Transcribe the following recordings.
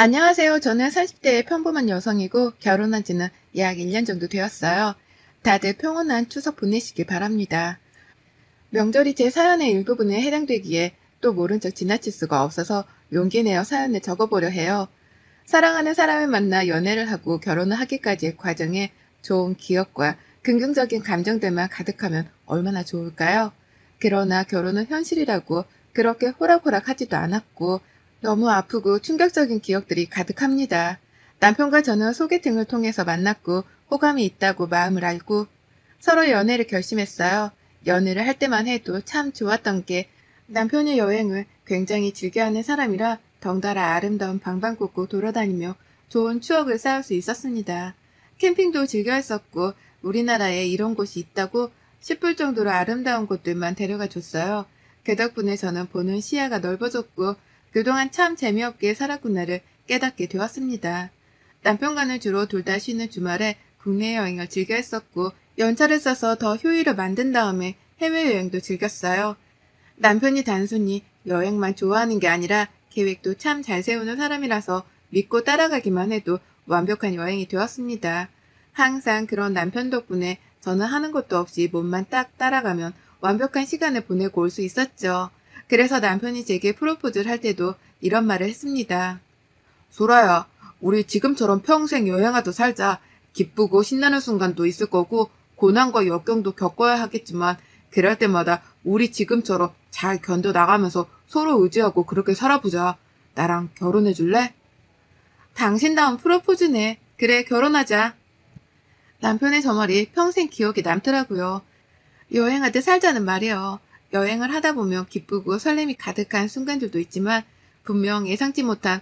안녕하세요. 저는 40대의 평범한 여성이고 결혼한 지는 약 1년 정도 되었어요. 다들 평온한 추석 보내시길 바랍니다. 명절이 제 사연의 일부분에 해당되기에 또 모른 척 지나칠 수가 없어서 용기 내어 사연을 적어보려 해요. 사랑하는 사람을 만나 연애를 하고 결혼을 하기까지의 과정에 좋은 기억과 긍정적인 감정들만 가득하면 얼마나 좋을까요? 그러나 결혼은 현실이라고 그렇게 호락호락 하지도 않았고 너무 아프고 충격적인 기억들이 가득합니다. 남편과 저는 소개팅을 통해서 만났고 호감이 있다고 마음을 알고 서로 연애를 결심했어요. 연애를 할 때만 해도 참 좋았던 게 남편의 여행을 굉장히 즐겨하는 사람이라 덩달아 아름다운 방방곡곡 돌아다니며 좋은 추억을 쌓을 수 있었습니다. 캠핑도 즐겨 했었고 우리나라에 이런 곳이 있다고 싶을 정도로 아름다운 곳들만 데려가 줬어요. 그 덕분에 저는 보는 시야가 넓어졌고 그동안 참 재미없게 살았구나를 깨닫게 되었습니다. 남편과는 주로 둘 다 쉬는 주말에 국내 여행을 즐겨 했었고 연차를 써서 더 효율을 만든 다음에 해외여행도 즐겼어요. 남편이 단순히 여행만 좋아하는 게 아니라 계획도 참 잘 세우는 사람이라서 믿고 따라가기만 해도 완벽한 여행이 되었습니다. 항상 그런 남편 덕분에 저는 하는 것도 없이 몸만 딱 따라가면 완벽한 시간을 보내고 올 수 있었죠. 그래서 남편이 제게 프로포즈를 할 때도 이런 말을 했습니다. 소라야, 우리 지금처럼 평생 여행하듯 살자. 기쁘고 신나는 순간도 있을 거고 고난과 역경도 겪어야 하겠지만 그럴 때마다 우리 지금처럼 잘 견뎌나가면서 서로 의지하고 그렇게 살아보자. 나랑 결혼해 줄래? 당신다운 프로포즈네. 그래, 결혼하자. 남편의 저 말이 평생 기억에 남더라고요. 여행하듯 살자는 말이요. 여행을 하다 보면 기쁘고 설렘이 가득한 순간들도 있지만 분명 예상치 못한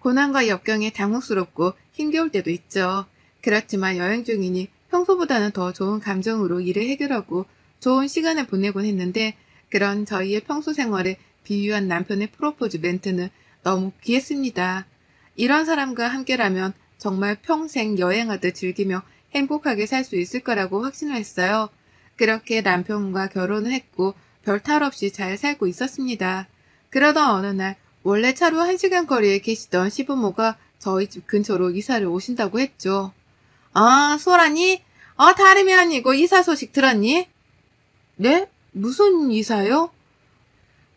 고난과 역경에 당혹스럽고 힘겨울 때도 있죠. 그렇지만 여행 중이니 평소보다는 더 좋은 감정으로 일을 해결하고 좋은 시간을 보내곤 했는데 그런 저희의 평소 생활에 비유한 남편의 프로포즈 멘트는 너무 귀했습니다. 이런 사람과 함께라면 정말 평생 여행하듯 즐기며 행복하게 살 수 있을 거라고 확신을 했어요. 그렇게 남편과 결혼을 했고 별 탈 없이 잘 살고 있었습니다. 그러던 어느 날 원래 차로 1시간 거리에 계시던 시부모가 저희 집 근처로 이사를 오신다고 했죠. 아, 소라니? 다름이 아니고 이사 소식 들었니? 네? 무슨 이사요?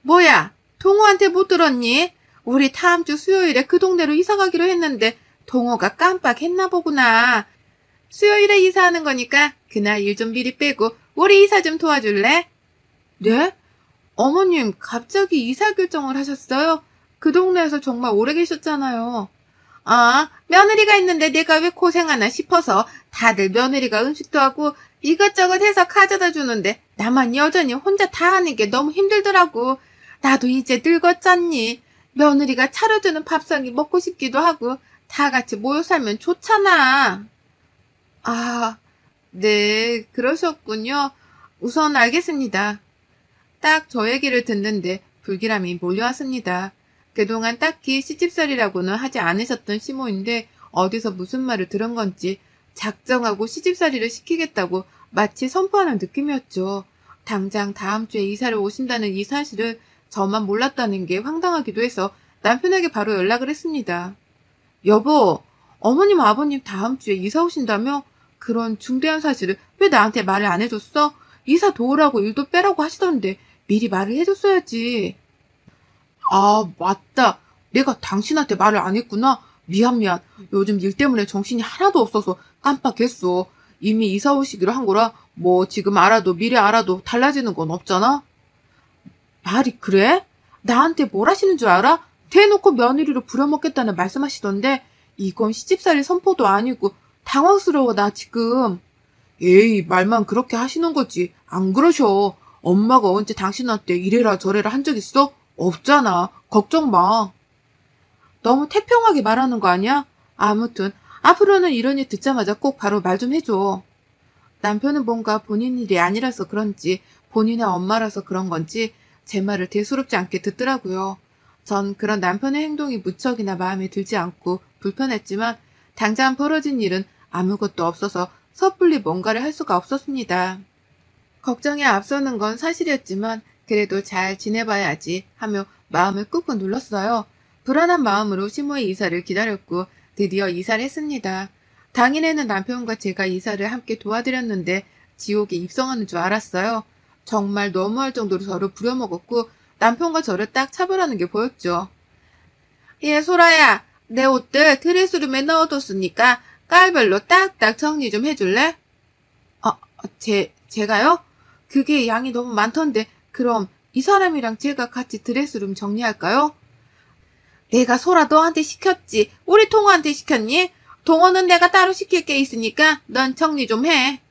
뭐야, 동호한테 못 들었니? 우리 다음 주 수요일에 그 동네로 이사 가기로 했는데 동호가 깜빡했나 보구나. 수요일에 이사하는 거니까 그날 일 좀 미리 빼고 우리 이사 좀 도와줄래? 네? 어머님 갑자기 이사 결정을 하셨어요? 그 동네에서 정말 오래 계셨잖아요. 아, 며느리가 있는데 내가 왜 고생하나 싶어서 다들 며느리가 음식도 하고 이것저것 해서 가져다 주는데 나만 여전히 혼자 다 하는 게 너무 힘들더라고. 나도 이제 늙었잖니. 며느리가 차려주는 밥상이 먹고 싶기도 하고 다 같이 모여 살면 좋잖아. 아, 네, 그러셨군요. 우선 알겠습니다. 딱 저 얘기를 듣는데 불길함이 몰려왔습니다. 그동안 딱히 시집살이라고는 하지 않으셨던 시모인데 어디서 무슨 말을 들은 건지 작정하고 시집살이를 시키겠다고 마치 선포하는 느낌이었죠. 당장 다음 주에 이사를 오신다는 이 사실을 저만 몰랐다는 게 황당하기도 해서 남편에게 바로 연락을 했습니다. 여보, 어머님 아버님 다음 주에 이사 오신다며? 그런 중대한 사실을 왜 나한테 말을 안 해줬어? 이사 도우라고 일도 빼라고 하시던데 미리 말을 해줬어야지. 아, 맞다. 내가 당신한테 말을 안 했구나. 미안. 요즘 일 때문에 정신이 하나도 없어서 깜빡했어. 이미 이사 오시기로 한 거라 뭐 지금 알아도 미리 알아도 달라지는 건 없잖아. 말이 그래? 나한테 뭘 하시는 줄 알아? 대놓고 며느리로 부려먹겠다는 말씀하시던데 이건 시집살이 선포도 아니고 당황스러워 나 지금. 에이, 말만 그렇게 하시는 거지. 안 그러셔. 엄마가 언제 당신한테 이래라 저래라 한 적 있어? 없잖아. 걱정 마. 너무 태평하게 말하는 거 아니야? 아무튼 앞으로는 이런 일 듣자마자 꼭 바로 말 좀 해줘. 남편은 뭔가 본인 일이 아니라서 그런지 본인의 엄마라서 그런 건지 제 말을 대수롭지 않게 듣더라고요. 전 그런 남편의 행동이 무척이나 마음에 들지 않고 불편했지만 당장 벌어진 일은 아무것도 없어서 섣불리 뭔가를 할 수가 없었습니다. 걱정에 앞서는 건 사실이었지만 그래도 잘 지내봐야지 하며 마음을 꾹꾹 눌렀어요. 불안한 마음으로 시모의 이사를 기다렸고 드디어 이사를 했습니다. 당일에는 남편과 제가 이사를 함께 도와드렸는데 지옥에 입성하는 줄 알았어요. 정말 너무할 정도로 저를 부려먹었고 남편과 저를 딱 차별하는 게 보였죠. 예, 소라야. 내 옷들 드레스룸에 넣어뒀으니까 깔별로 딱딱 정리 좀 해줄래? 제가요? 그게 양이 너무 많던데 그럼 이 사람이랑 제가 같이 드레스룸 정리할까요? 내가 소라 너한테 시켰지. 우리 동호한테 시켰니? 동호는 내가 따로 시킬 게 있으니까 넌 정리 좀 해.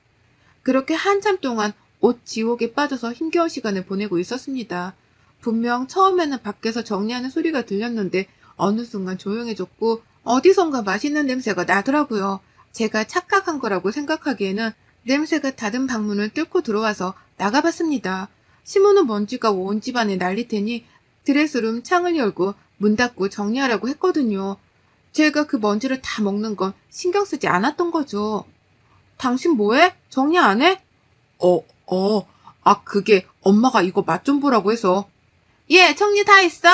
그렇게 한참 동안 옷 지옥에 빠져서 힘겨운 시간을 보내고 있었습니다. 분명 처음에는 밖에서 정리하는 소리가 들렸는데 어느 순간 조용해졌고 어디선가 맛있는 냄새가 나더라고요. 제가 착각한 거라고 생각하기에는 냄새가 닫은 방문을 뚫고 들어와서 나가봤습니다. 시모는 먼지가 온 집안에 날릴 테니 드레스룸 창을 열고 문 닫고 정리하라고 했거든요. 제가 그 먼지를 다 먹는 건 신경 쓰지 않았던 거죠. 당신 뭐해? 정리 안 해? 그게 엄마가 이거 맛 좀 보라고 해서. 예, 정리 다 했어?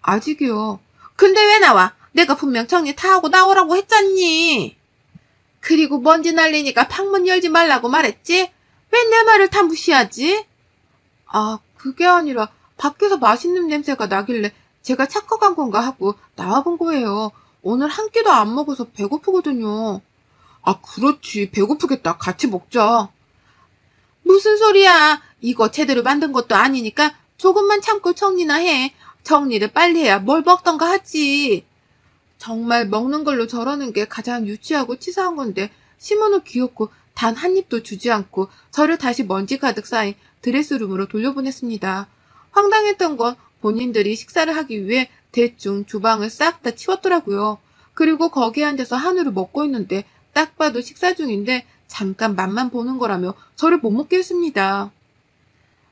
아직이요. 근데 왜 나와? 내가 분명 정리 다 하고 나오라고 했잖니. 그리고 먼지 날리니까 방문 열지 말라고 말했지? 왜 내 말을 다 무시하지? 그게 아니라 밖에서 맛있는 냄새가 나길래 제가 착각한 건가 하고 나와본 거예요. 오늘 한 끼도 안 먹어서 배고프거든요. 그렇지. 배고프겠다. 같이 먹자. 무슨 소리야. 이거 제대로 만든 것도 아니니까 조금만 참고 정리나 해. 정리를 빨리 해야 뭘 먹던가 하지. 정말 먹는 걸로 저러는 게 가장 유치하고 치사한 건데 시모는 귀엽고 단 한 입도 주지 않고 저를 다시 먼지 가득 쌓인 드레스룸으로 돌려보냈습니다. 황당했던 건 본인들이 식사를 하기 위해 대충 주방을 싹 다 치웠더라고요. 그리고 거기에 앉아서 한우를 먹고 있는데 딱 봐도 식사 중인데 잠깐 맛만 보는 거라며 저를 못 먹게 했습니다.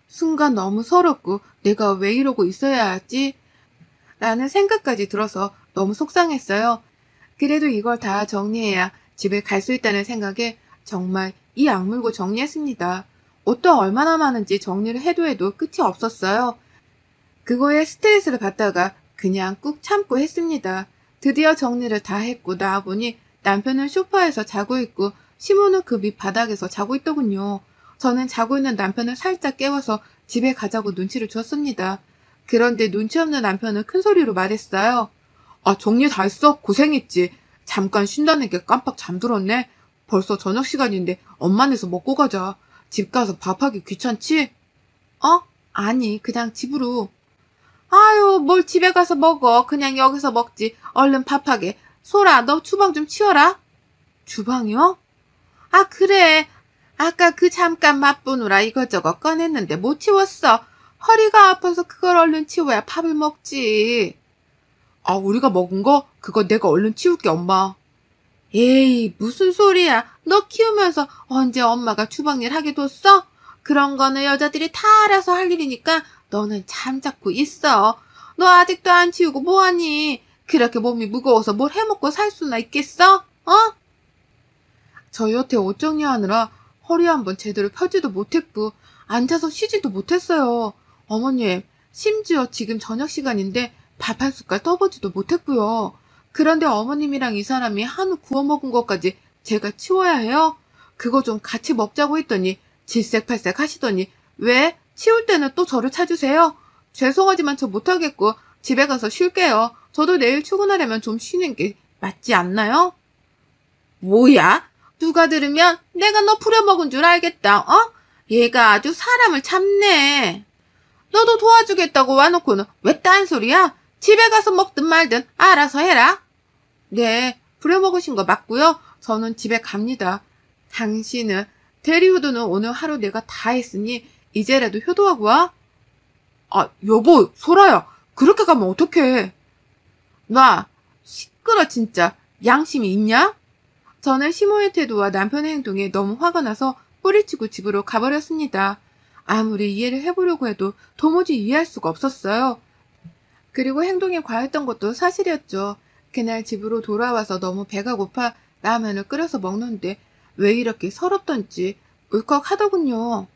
순간 너무 서럽고 내가 왜 이러고 있어야 하지? 라는 생각까지 들어서 너무 속상했어요. 그래도 이걸 다 정리해야 집에 갈 수 있다는 생각에 정말 이 악물고 정리했습니다. 옷도 얼마나 많은지 정리를 해도 끝이 없었어요. 그거에 스트레스를 받다가 그냥 꾹 참고 했습니다. 드디어 정리를 다 했고 나와보니 남편은 소파에서 자고 있고 시모는 그 밑바닥에서 자고 있더군요. 저는 자고 있는 남편을 살짝 깨워서 집에 가자고 눈치를 줬습니다. 그런데 눈치 없는 남편은 큰 소리로 말했어요. 정리 다 했어? 고생했지. 잠깐 쉰다는 게 깜빡 잠들었네. 벌써 저녁 시간인데 엄마네서 먹고 가자. 집 가서 밥하기 귀찮지? 아니, 그냥 집으로. 아유, 뭘 집에 가서 먹어. 그냥 여기서 먹지. 얼른 밥하게. 소라, 너 주방 좀 치워라. 주방이요? 그래. 아까 그 잠깐 맛보느라 이것저것 꺼냈는데 못 치웠어. 허리가 아파서 그걸 얼른 치워야 밥을 먹지. 우리가 먹은 거? 그거 내가 얼른 치울게, 엄마. 에이, 무슨 소리야. 너 키우면서 언제 엄마가 주방일 하게 뒀어? 그런 거는 여자들이 다 알아서 할 일이니까 너는 잠자고 있어. 너 아직도 안 치우고 뭐하니? 그렇게 몸이 무거워서 뭘 해먹고 살 수나 있겠어? 저 여태 옷 정리하느라 허리 한번 제대로 펴지도 못했고 앉아서 쉬지도 못했어요. 어머님, 심지어 지금 저녁 시간인데 밥 한 숟갈 떠보지도 못했고요. 그런데 어머님이랑 이 사람이 한우 구워 먹은 것까지 제가 치워야 해요? 그거 좀 같이 먹자고 했더니 질색팔색 하시더니 왜? 치울 때는 또 저를 찾으세요? 죄송하지만 저 못하겠고 집에 가서 쉴게요. 저도 내일 출근하려면 좀 쉬는 게 맞지 않나요? 뭐야? 누가 들으면 내가 너 부려먹은 줄 알겠다. 얘가 아주 사람을 참네. 너도 도와주겠다고 와놓고는 왜 딴소리야? 집에 가서 먹든 말든 알아서 해라. 네, 부려먹으신 거 맞고요. 저는 집에 갑니다. 당신은 대리효도는 오늘 하루 내가 다 했으니 이제라도 효도하고 와. 여보, 소라야. 그렇게 가면 어떡해. 놔. 시끄러 진짜. 양심이 있냐? 저는 시모의 태도와 남편의 행동에 너무 화가 나서 뿌리치고 집으로 가버렸습니다. 아무리 이해를 해보려고 해도 도무지 이해할 수가 없었어요. 그리고 행동이 과했던 것도 사실이었죠. 그날 집으로 돌아와서 너무 배가 고파 라면을 끓여서 먹는데 왜 이렇게 서럽던지 울컥하더군요.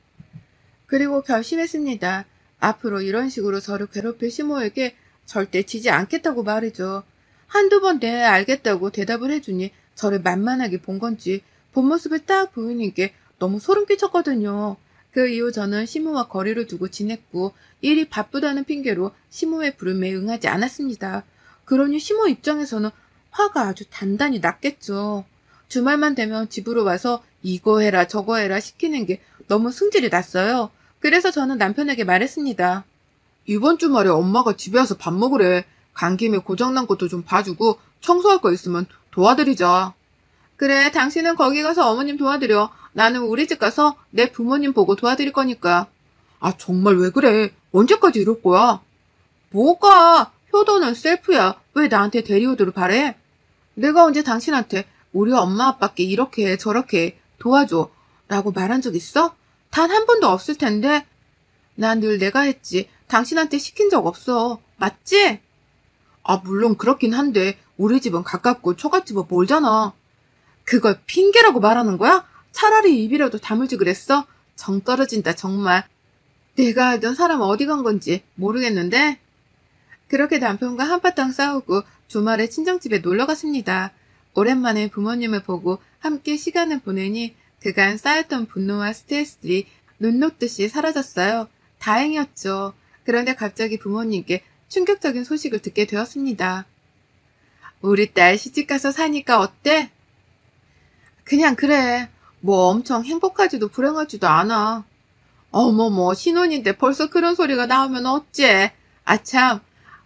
그리고 결심했습니다. 앞으로 이런 식으로 저를 괴롭힐 시모에게 절대 지지 않겠다고 말이죠. 한두 번 네 알겠다고 대답을 해주니 저를 만만하게 본 건지 본 모습을 딱 보이는 게 너무 소름 끼쳤거든요. 그 이후 저는 시모와 거리를 두고 지냈고 일이 바쁘다는 핑계로 시모의 부름에 응하지 않았습니다. 그러니 시모 입장에서는 화가 아주 단단히 났겠죠. 주말만 되면 집으로 와서 이거 해라 저거 해라 시키는 게 너무 승질이 났어요. 그래서 저는 남편에게 말했습니다. 이번 주말에 엄마가 집에 와서 밥 먹으래. 간 김에 고장난 것도 좀 봐주고 청소할 거 있으면 도와드리자. 그래, 당신은 거기 가서 어머님 도와드려. 나는 우리 집 가서 내 부모님 보고 도와드릴 거니까. 아, 정말 왜 그래? 언제까지 이럴 거야? 뭐가? 효도는 셀프야. 왜 나한테 대리효도를 바래? 내가 언제 당신한테 우리 엄마 아빠께 이렇게 저렇게 도와줘 라고 말한 적 있어? 단 한 번도 없을 텐데. 난 늘 내가 했지. 당신한테 시킨 적 없어. 맞지? 아, 물론 그렇긴 한데 우리 집은 가깝고 처갓집은 멀잖아. 그걸 핑계라고 말하는 거야? 차라리 입이라도 다물지 그랬어? 정 떨어진다 정말. 내가 알던 사람 어디 간 건지 모르겠는데. 그렇게 남편과 한바탕 싸우고 주말에 친정집에 놀러 갔습니다. 오랜만에 부모님을 보고 함께 시간을 보내니 그간 쌓였던 분노와 스트레스들이 눈 녹듯이 사라졌어요. 다행이었죠. 그런데 갑자기 부모님께 충격적인 소식을 듣게 되었습니다. 우리 딸 시집가서 사니까 어때? 그냥 그래. 뭐 엄청 행복하지도 불행하지도 않아. 어머머, 신혼인데 벌써 그런 소리가 나오면 어째? 아참,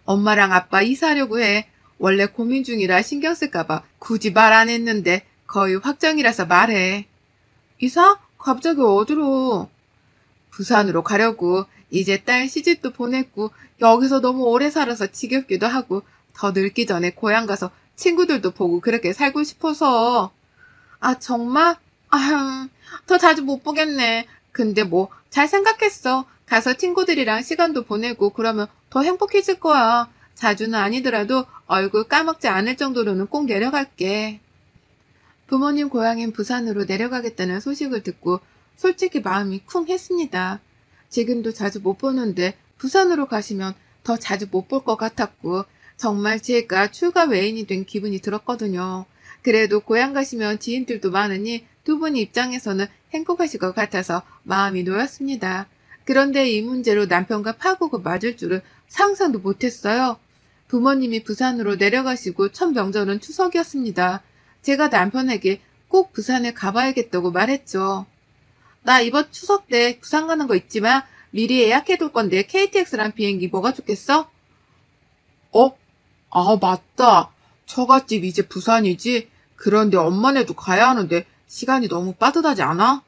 엄마랑 아빠 이사하려고 해. 원래 고민 중이라 신경 쓸까봐 굳이 말 안 했는데 거의 확정이라서 말해. 이사? 갑자기 어디로? 부산으로 가려고. 이제 딸 시집도 보냈고 여기서 너무 오래 살아서 지겹기도 하고 더 늙기 전에 고향 가서 친구들도 보고 그렇게 살고 싶어서. 아, 정말? 아휴, 더 자주 못 보겠네. 근데 뭐 잘 생각했어. 가서 친구들이랑 시간도 보내고 그러면 더 행복해질 거야. 자주는 아니더라도 얼굴 까먹지 않을 정도로는 꼭 내려갈게. 부모님 고향인 부산으로 내려가겠다는 소식을 듣고 솔직히 마음이 쿵 했습니다. 지금도 자주 못 보는데 부산으로 가시면 더 자주 못 볼 것 같았고 정말 제가 출가 외인이 된 기분이 들었거든요. 그래도 고향 가시면 지인들도 많으니 두 분 입장에서는 행복하실 것 같아서 마음이 놓였습니다. 그런데 이 문제로 남편과 파고가 맞을 줄은 상상도 못했어요. 부모님이 부산으로 내려가시고 첫 명절은 추석이었습니다. 제가 남편에게 꼭 부산에 가봐야겠다고 말했죠. 나 이번 추석 때 부산 가는 거 있지만 미리 예약해둘 건데 KTX랑 비행기 뭐가 좋겠어? 아, 맞다. 처갓집 이제 부산이지? 그런데 엄마네도 가야 하는데 시간이 너무 빠듯하지 않아?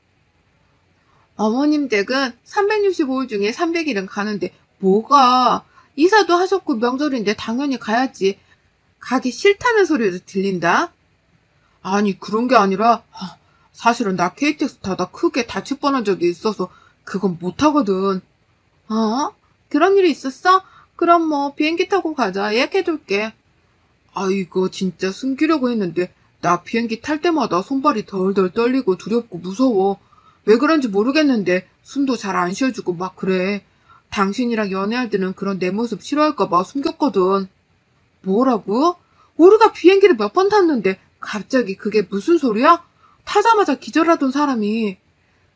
어머님 댁은 365일 중에 300일은 가는데 뭐가? 이사도 하셨고 명절인데 당연히 가야지. 가기 싫다는 소리도 들린다? 아니, 그런 게 아니라 사실은 나 KTX 타다 크게 다칠 뻔한 적이 있어서 그건 못하거든. 어? 그런 일이 있었어? 그럼 뭐 비행기 타고 가자. 예약해둘게. 아, 이거 진짜 숨기려고 했는데 나 비행기 탈 때마다 손발이 덜덜 떨리고 두렵고 무서워. 왜 그런지 모르겠는데 숨도 잘 안 쉬어주고 막 그래. 당신이랑 연애할 때는 그런 내 모습 싫어할까봐 숨겼거든. 뭐라고? 우리가 비행기를 몇 번 탔는데 갑자기 그게 무슨 소리야? 타자마자 기절하던 사람이.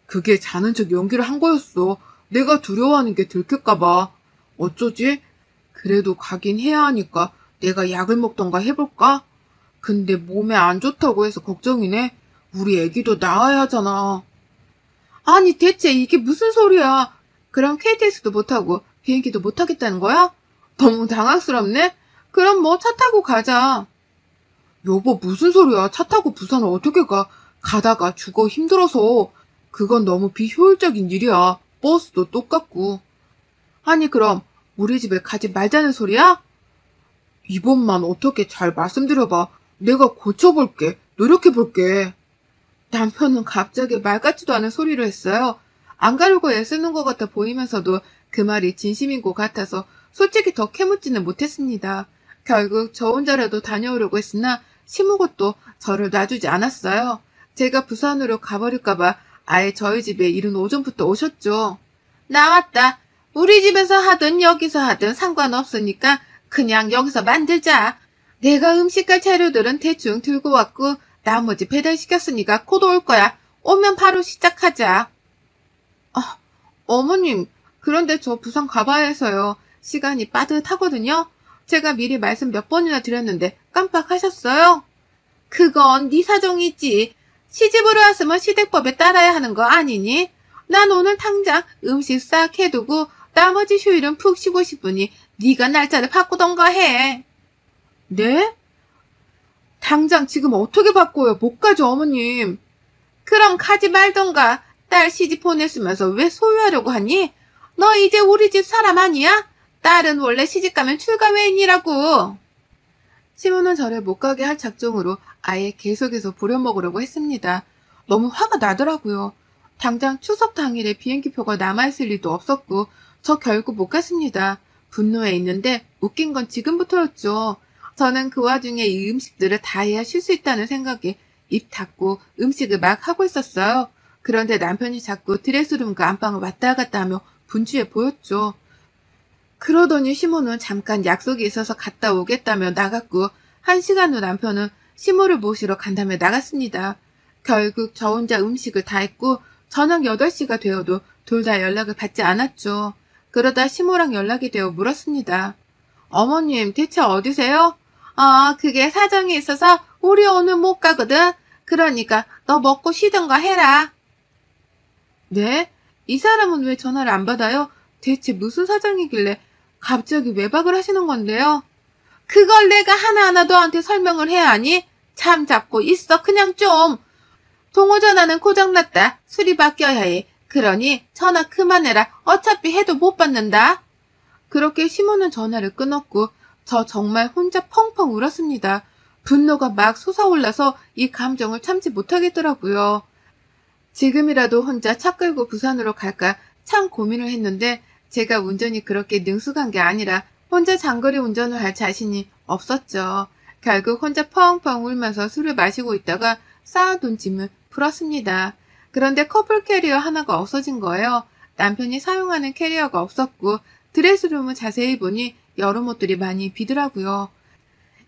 그게 자는 척 연기를 한 거였어. 내가 두려워하는 게 들킬까봐. 어쩌지? 그래도 가긴 해야 하니까 내가 약을 먹던가 해볼까? 근데 몸에 안 좋다고 해서 걱정이네. 우리 애기도 낳아야 하잖아. 아니, 대체 이게 무슨 소리야? 그럼 KTX도 못하고 비행기도 못하겠다는 거야? 너무 당황스럽네? 그럼 뭐 차 타고 가자. 여보, 무슨 소리야? 차 타고 부산을 어떻게 가? 가다가 죽어 힘들어서. 그건 너무 비효율적인 일이야. 버스도 똑같고. 아니, 그럼 우리 집에 가지 말자는 소리야? 이번만 어떻게 잘 말씀드려봐. 내가 고쳐볼게. 노력해볼게. 남편은 갑자기 말 같지도 않은 소리를 했어요. 안 가려고 애쓰는 것 같아 보이면서도 그 말이 진심인 것 같아서 솔직히 더 캐묻지는 못했습니다. 결국 저 혼자라도 다녀오려고 했으나 시무것도 저를 놔주지 않았어요. 제가 부산으로 가버릴까봐 아예 저희 집에 이른 오전부터 오셨죠. 나왔다. 우리 집에서 하든 여기서 하든 상관없으니까 그냥 여기서 만들자. 내가 음식과 재료들은 대충 들고 왔고 나머지 배달시켰으니까 곧 올 거야. 오면 바로 시작하자. 아, 어머님, 그런데 저 부산 가봐야 해서요. 시간이 빠듯하거든요. 제가 미리 말씀 몇 번이나 드렸는데 깜빡하셨어요? 그건 네 사정이지. 시집으로 왔으면 시댁법에 따라야 하는 거 아니니? 난 오늘 당장 음식 싹 해두고 나머지 휴일은 푹 쉬고 싶으니 네가 날짜를 바꾸던가 해. 네? 당장 지금 어떻게 바꿔요? 못 가죠, 어머님. 그럼 가지 말던가. 딸 시집 보냈으면서 왜 소유하려고 하니? 너 이제 우리 집 사람 아니야? 딸은 원래 시집가면 출가 외인이라고. 시모는 저를 못 가게 할 작정으로 아예 계속해서 부려먹으려고 했습니다. 너무 화가 나더라고요. 당장 추석 당일에 비행기표가 남아있을 리도 없었고 저 결국 못 갔습니다. 분노해 있는데 웃긴 건 지금부터였죠. 저는 그 와중에 이 음식들을 다 해야 쉴 수 있다는 생각에 입 닫고 음식을 막 하고 있었어요. 그런데 남편이 자꾸 드레스룸과 안방을 왔다 갔다 하며 분주해 보였죠. 그러더니 시모는 잠깐 약속이 있어서 갔다 오겠다며 나갔고 1시간 후 남편은 시모를 모시러 간다며 나갔습니다. 결국 저 혼자 음식을 다 했고 저녁 8시가 되어도 둘 다 연락을 받지 않았죠. 그러다 시모랑 연락이 되어 물었습니다. 어머님 대체 어디세요? 그게 사정이 있어서 우리 오늘 못 가거든. 그러니까 너 먹고 쉬던가 해라. 네? 이 사람은 왜 전화를 안 받아요? 대체 무슨 사정이길래 갑자기 외박을 하시는 건데요? 그걸 내가 하나하나 너한테 설명을 해야 하니? 참 잡고 있어 그냥 좀. 동호전화는 고장났다. 수리 바뀌어야 해. 그러니 전화 그만해라. 어차피 해도 못 받는다. 그렇게 시모는 전화를 끊었고 저 정말 혼자 펑펑 울었습니다. 분노가 막 솟아올라서 이 감정을 참지 못하겠더라고요. 지금이라도 혼자 차 끌고 부산으로 갈까 참 고민을 했는데 제가 운전이 그렇게 능숙한 게 아니라 혼자 장거리 운전을 할 자신이 없었죠. 결국 혼자 펑펑 울면서 술을 마시고 있다가 쌓아둔 짐을 풀었습니다. 그런데 커플 캐리어 하나가 없어진 거예요. 남편이 사용하는 캐리어가 없었고 드레스룸을 자세히 보니 여름 옷들이 많이 비더라고요.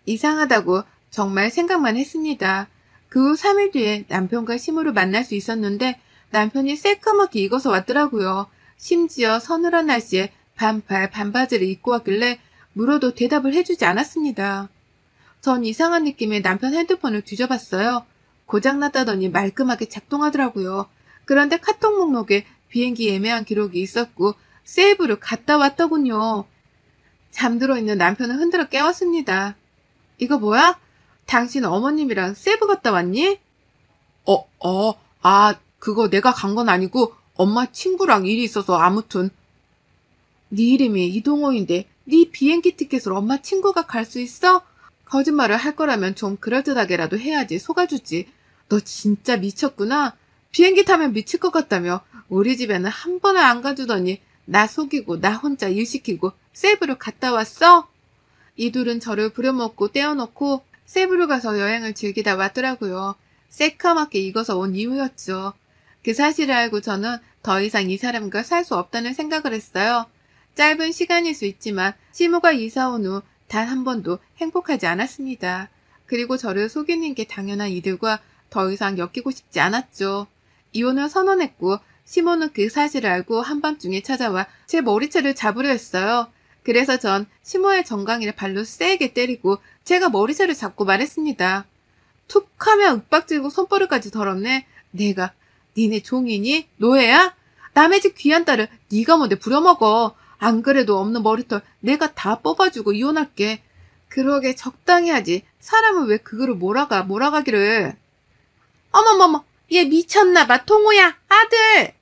이상하다고 정말 생각만 했습니다. 그 후 3일 뒤에 남편과 시모를 만날 수 있었는데 남편이 새까맣게 익어서 왔더라고요. 심지어 서늘한 날씨에 반팔 반바지를 입고 왔길래 물어도 대답을 해주지 않았습니다. 전 이상한 느낌에 남편 핸드폰을 뒤져봤어요. 고장났다더니 말끔하게 작동하더라고요. 그런데 카톡 목록에 비행기 예매한 기록이 있었고 세이브를 갔다 왔더군요. 잠들어 있는 남편을 흔들어 깨웠습니다. 이거 뭐야? 당신 어머님이랑 세이브 갔다 왔니? 그거 내가 간 건 아니고 엄마 친구랑 일이 있어서 아무튼. 네 이름이 이동호인데 네 비행기 티켓을 엄마 친구가 갈 수 있어? 거짓말을 할 거라면 좀 그럴듯하게라도 해야지 속아주지. 너 진짜 미쳤구나. 비행기 타면 미칠 것 같다며 우리 집에는 한 번을 안 가주더니 나 속이고 나 혼자 일 시키고 세이브를 갔다 왔어? 이 둘은 저를 부려먹고 떼어놓고 세부로 가서 여행을 즐기다 왔더라고요. 새까맣게 익어서 온 이유였죠. 그 사실을 알고 저는 더 이상 이 사람과 살 수 없다는 생각을 했어요. 짧은 시간일 수 있지만 시모가 이사 온 후 단 한 번도 행복하지 않았습니다. 그리고 저를 속이는 게 당연한 이들과 더 이상 엮이고 싶지 않았죠. 이혼을 선언했고 시모는 그 사실을 알고 한밤중에 찾아와 제 머리채를 잡으려 했어요. 그래서 전 시모의 정강이를 발로 세게 때리고 제가 머리채를 잡고 말했습니다. 툭 하면 윽박지르고 손버릇까지 더럽네. 내가 니네 종이니? 노예야? 남의 집 귀한 딸을 네가 뭔데 부려먹어. 안 그래도 없는 머리털 내가 다 뽑아주고 이혼할게. 그러게 적당히 하지. 사람은 왜 그거를 몰아가기를. 어머머머, 얘 미쳤나봐. 동호야, 아들.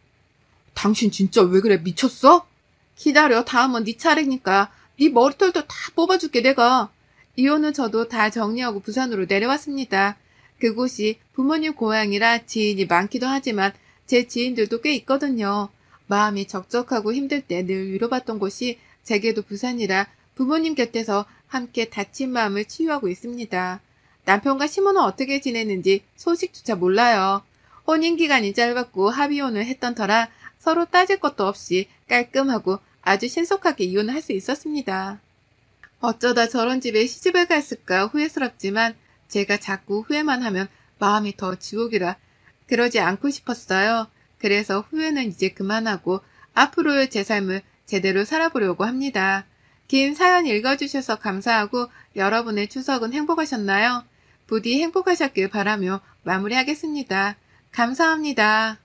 당신 진짜 왜 그래? 미쳤어? 기다려. 다음은 네 차례니까. 네 머리털도 다 뽑아줄게 내가. 이혼 후 저도 다 정리하고 부산으로 내려왔습니다. 그곳이 부모님 고향이라 지인이 많기도 하지만 제 지인들도 꽤 있거든요. 마음이 적적하고 힘들 때 늘 위로받던 곳이 제게도 부산이라 부모님 곁에서 함께 다친 마음을 치유하고 있습니다. 남편과 시모는 어떻게 지내는지 소식조차 몰라요. 혼인기간이 짧았고 합의혼을 했던 터라 서로 따질 것도 없이 깔끔하고 아주 신속하게 이혼을 할 수 있었습니다. 어쩌다 저런 집에 시집을 갔을까 후회스럽지만 제가 자꾸 후회만 하면 마음이 더 지옥이라 그러지 않고 싶었어요. 그래서 후회는 이제 그만하고 앞으로의 제 삶을 제대로 살아보려고 합니다. 긴 사연 읽어주셔서 감사하고 여러분의 추석은 행복하셨나요? 부디 행복하셨길 바라며 마무리하겠습니다. 감사합니다.